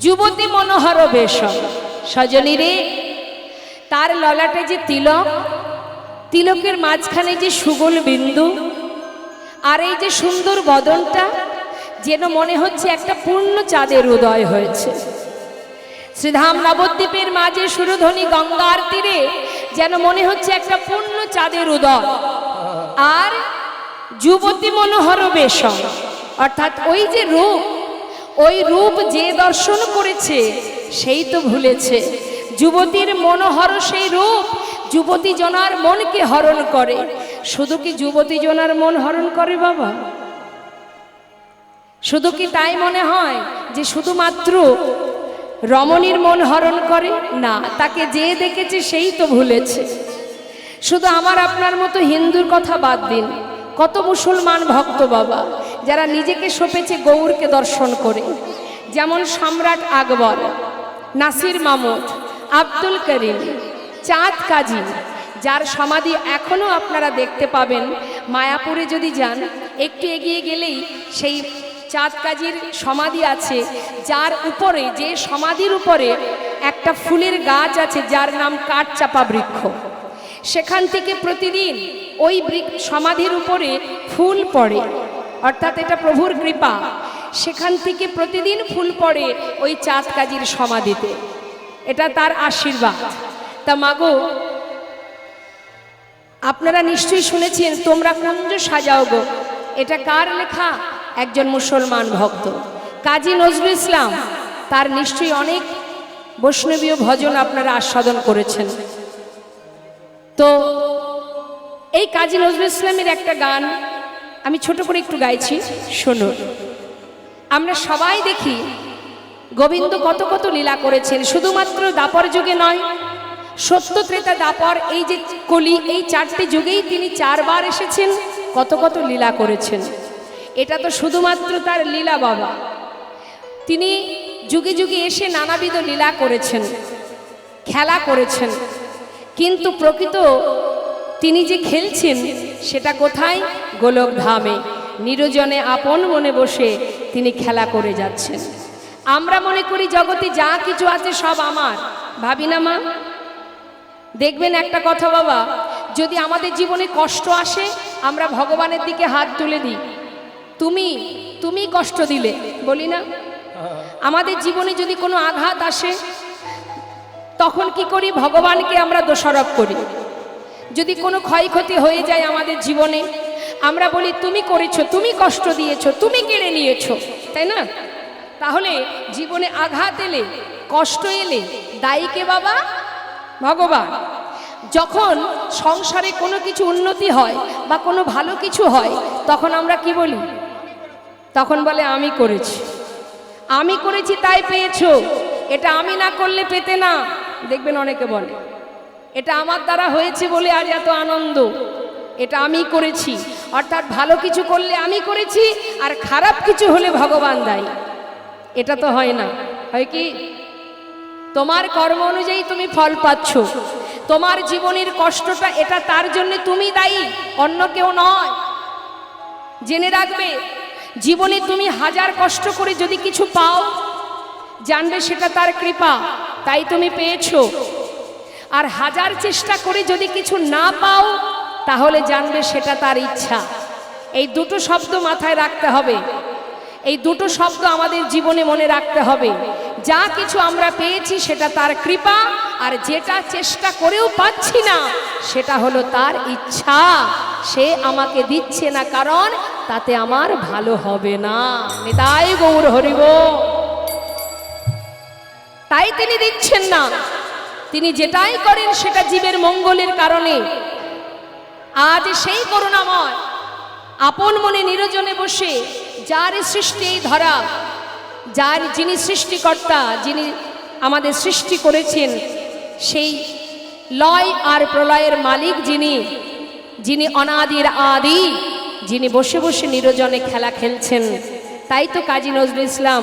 যুবতী মনোহর বেশ সজনী রে, তার ললাটে যে তিলক, তিলকের মাঝখানে যে সুগোল বিন্দু, আর এই যে সুন্দর বদনটা, যেন মনে হচ্ছে একটা পূর্ণ চাঁদের উদয় হয়েছে। শ্রীধাম নবদ্বীপের মাঝে সুরধ্বনি গঙ্গার তীরে যেন মনে হচ্ছে একটা পূর্ণ চাঁদের উদয়। আর যুবতী মনোহর বেশ, অর্থাৎ ওই যে রূপ, ওই রূপ যে দর্শন করেছে সেই তো ভুলেছে। যুবতীর মনোহর সেই রূপ যুবতী জনার মনকে হরণ করে। শুধু কি যুবতী জনার মন হরণ করে বাবা? শুধু কি তাই মনে হয় যে শুধুমাত্র রমণীর মন হরণ করে? না, তাকে যে দেখেছে সেই তো ভুলেছে। শুধু আমার আপনার মতো হিন্দুর কথা বাদ দিন, কত মুসলমান ভক্ত বাবা যারা নিজেকে সঁপেছে গৌরকে দর্শন করে, যেমন সম্রাট আকবর, নাসির মামুদ, আব্দুল করিম, চাঁদ কাজী, যার সমাধি এখনও আপনারা দেখতে পাবেন। মায়াপুরে যদি যান, একটু এগিয়ে গেলেই সেই চাঁদ কাজীর সমাধি আছে, যার উপরে, যে সমাধির উপরে একটা ফুলের গাছ আছে যার নাম কাঠচাপা বৃক্ষ। সেখান থেকে প্রতিদিন ওই সমাধির উপরে ফুল পড়ে, অর্থাৎ এটা প্রভুর কৃপা। সেখান থেকে প্রতিদিন ফুল পড়ে ওই চাঁদ কাজীর সমাধিতে, এটা তার আশীর্বাদ। তা মাগো, আপনারা নিশ্চয়ই শুনেছেন তোমরা কুঞ্জ সাজাও গো, এটা কার লেখা? একজন মুসলমান ভক্ত কাজী নজরুল ইসলাম। তার নিশ্চয়ই অনেক বৈষ্ণবীয় ভজন আপনারা আস্বাদন করেছেন। তো এই কাজী নজরুল ইসলামের একটা গান আমি ছোট করে একটু গাইছি, শুনুন। আমরা সবাই দেখি গোবিন্দ কত কত লীলা করেছেন, শুধুমাত্র দাপর যুগে নয়, সত্য ত্রেতা দাপর, এই যে কলি, এই চারটি যুগেই তিনি চারবার এসেছেন, কত কত লীলা করেছেন। এটা তো শুধুমাত্র তার লীলা বাবা। তিনি যুগে যুগে এসে নানাবিধ লীলা করেছেন, খেলা করেছেন, কিন্তু প্রকৃত তিনি যে খেলছেন সেটা কোথায়? গোলক ধামে নিরজনে আপন মনে বসে তিনি খেলা করে যাচ্ছেন। আমরা মনে করি জগতে যা কিছু আছে সব আমার, ভাবি না মা? দেখবেন একটা কথা বাবা, যদি আমাদের জীবনে কষ্ট আসে আমরা ভগবানের দিকে হাত তুলে দিই, তুমি কষ্ট দিলে, বলি না? আমাদের জীবনে যদি কোনো আঘাত আসে তখন কি করি? ভগবানকে আমরা দোষারোপ করি। যদি কোনো ক্ষয়ক্ষতি হয়ে যায় আমাদের জীবনে, আমরা বলি তুমি করেছো, তুমি কষ্ট দিয়েছো, তুমি কেড়ে নিয়েছো, তাই না? তাহলে জীবনে আঘাত এলে, কষ্ট এলে দায়ী কে বাবা? ভগবান। যখন সংসারে কোনো কিছু উন্নতি হয় বা কোনো ভালো কিছু হয়, তখন আমরা কি বলি? তখন বলে আমি করেছি, আমি করেছি তাই পেয়েছো, এটা আমি না করলে পেতে না। দেখবেন অনেকে বলে এটা আমার দ্বারা হয়েছে বলে আজ এত আনন্দ, এটা আমি করেছি। অর্থাৎ ভালো কিছু করলে আমি করেছি, আর খারাপ কিছু হলে ভগবান দায়ী। এটা তো হয় না। হয় কি? তোমার কর্ম অনুযায়ী তুমি ফল পাচ্ছ, তোমার জীবনের কষ্টটা এটা তার জন্য তুমি দায়ী, অন্য কেউ নয়। জেনে রাখবে, জীবনে তুমি হাজার কষ্ট করে যদি কিছু পাও, জানবে সেটা তার কৃপা, তাই তুমি পেয়েছো। আর হাজার চেষ্টা করে যদি কিছু না পাও, তাহলে জানবে সেটা তার ইচ্ছা। এই দুটো শব্দ মাথায় রাখতে হবে, এই দুটো শব্দ আমাদের জীবনে মনে রাখতে হবে। যা কিছু আমরা পেয়েছি সেটা তার কৃপা, আর যেটা চেষ্টা করেও পাচ্ছি না সেটা হলো তার ইচ্ছা। সে আমাকে দিচ্ছে না কারণ তাতে আমার ভালো হবে না। নিতাই গৌর হরিব। তাই তিনি দিচ্ছেন না, তিনি যেটাই করেন সেটা জীবের মঙ্গলের কারণে। আজ সেই করুণাময় আপন মনে নিরজনে বসে যার সৃষ্টি এই ধরা, যিনি সৃষ্টিকর্তা, যিনি আমাদের সৃষ্টি করেছেন, সেই লয় আর প্রলয়ের মালিক যিনি অনাদির আদি, যিনি বসে বসে নিরজনে খেলা খেলছেন। তাই তো কাজী নজরুল ইসলাম,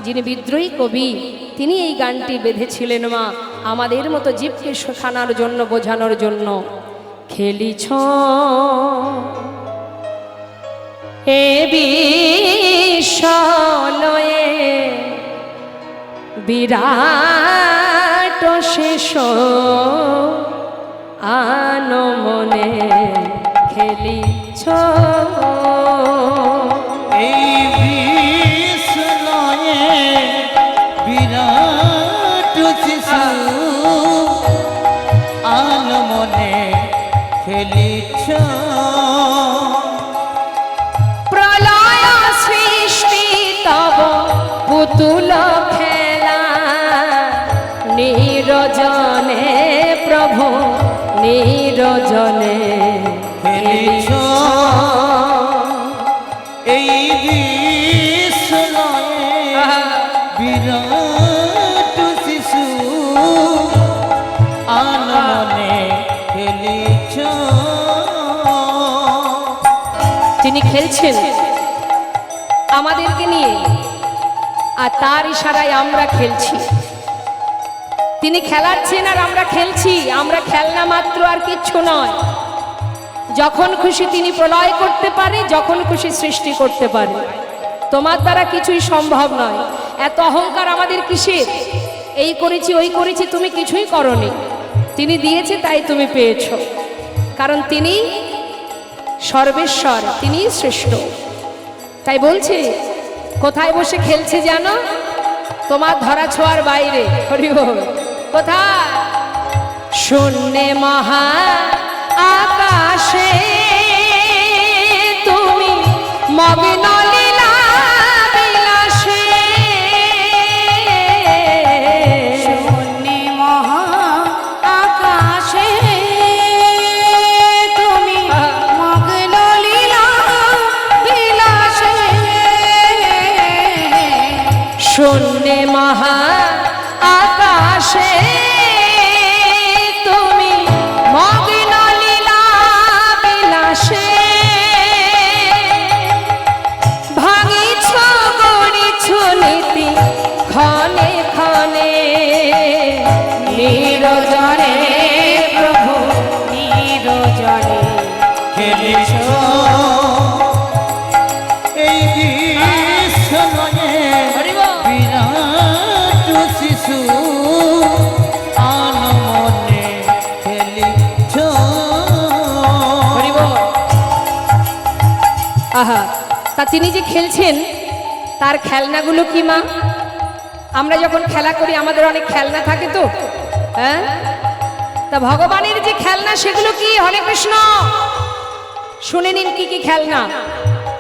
যিনি বিদ্রোহী কবি, তিনি এই গানটি বেঁধেছিলেন মা আমাদের মতো জীবকে শেখানোর জন্য, বোঝানোর জন্য। খেলিছ এ বিশ্বলয়ে বিরাট শেষ আনমনে খেলিছ এই বিশ্বলয়ে বিরাট শিশু আনমনে খেলিছ। প্রলয় সৃষ্টি তব পুতুল খেলা, নিরজনে প্রভু নিরজনে খেলিছ এই বিশ্বলয়ে বিরাট শিশু আনমনে খেলিছ। তিনি খেলছেন আমাদেরকে নিয়ে, আর তার ইশারায় আমরা খেলছি। তিনি খেলাচ্ছেন আর আমরা খেলছি। আমরা খেলনা মাত্র, আর কিচ্ছু নয়। যখন খুশি তিনি প্রলয় করতে পারে, যখন খুশি সৃষ্টি করতে পারে। তোমার দ্বারা কিছুই সম্ভব নয়। এত অহংকার আমাদের কিসের? এই করেছি ওই করেছি, তুমি কিছুই করনি। তিনি দিয়েছে তাই তুমি পেয়েছ, কারণ তিনি সর্বেশ্বর, তিনি শ্রেষ্ঠ। তাই বলছে, কোথায় বসে খেলছে জানো? তোমার ধরা ছোঁয়ার বাইরে। হরি বল। কোথায়? শূন্যে মহা আকাশে তুমি মগ্ন লীলা বিলাসে। শূন্যে মহা আকাশে তুমি মগ্ন লীলা বিলাসে। শূন্যে মহা আকাশে তুমি মগ্ন লীলা বিলাসে। ভাঙিছ গড়িছ নীতি ক্ষণে ক্ষণে, নিরজনে প্রভু নিরজনে খেলিছ এই বিশ্বলয়ে বিরাট শিশু আনমনে খেলিছ। আহা, তা তিনি যে খেলছেন তার খেলনাগুলো কি মা? আমরা যখন খেলা করি আমাদের অনেক খেলনা থাকে তো, হ্যাঁ? তা ভগবানের যে খেলনা সেগুলো কি? হরে কৃষ্ণ, শুনে নিন কি কি খেলনা।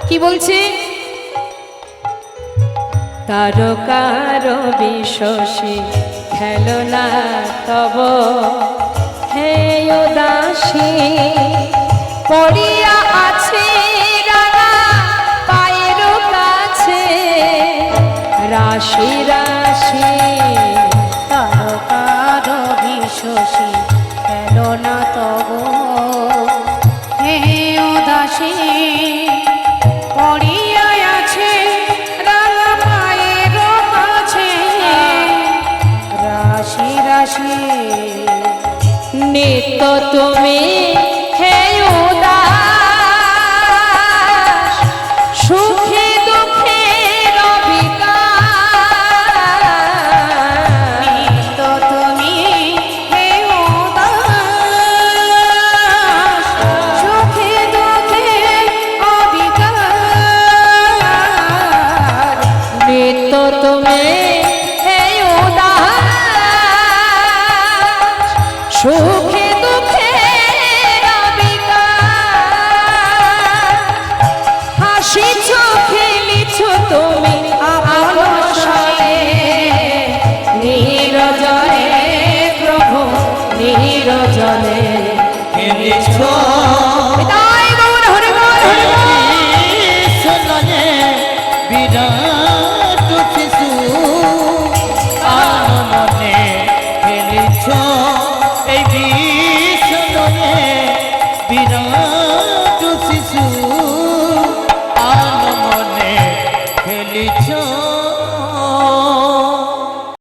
কি বলছে? তারকার বিশ্বসী খেলনা তব হে উদাসী, পড়িয়া আছে রাঙা পায়ের কাছে রাশি রাশি। তারকার বিশ্বসী খেলনা তব হে উদাসী, পড়িয়া আছে রাঙা পায়ের কাছে রাশি রাশি। নিত্য তুমি হে উদাস, সুখে দুঃখে রবিকার তো তুমি এই উদাস সুখে দুঃখে হাসিছ খেলিছ তুমি আপসরে নিরজনে প্রভু নিরজনে খেলেছ তাই গৌর হরি বল হরি বল। বিশ্বনয়ে বিরাট শিশু আনমনে খেলেছ এই বিশ্বনয়ে বিরাট শিশু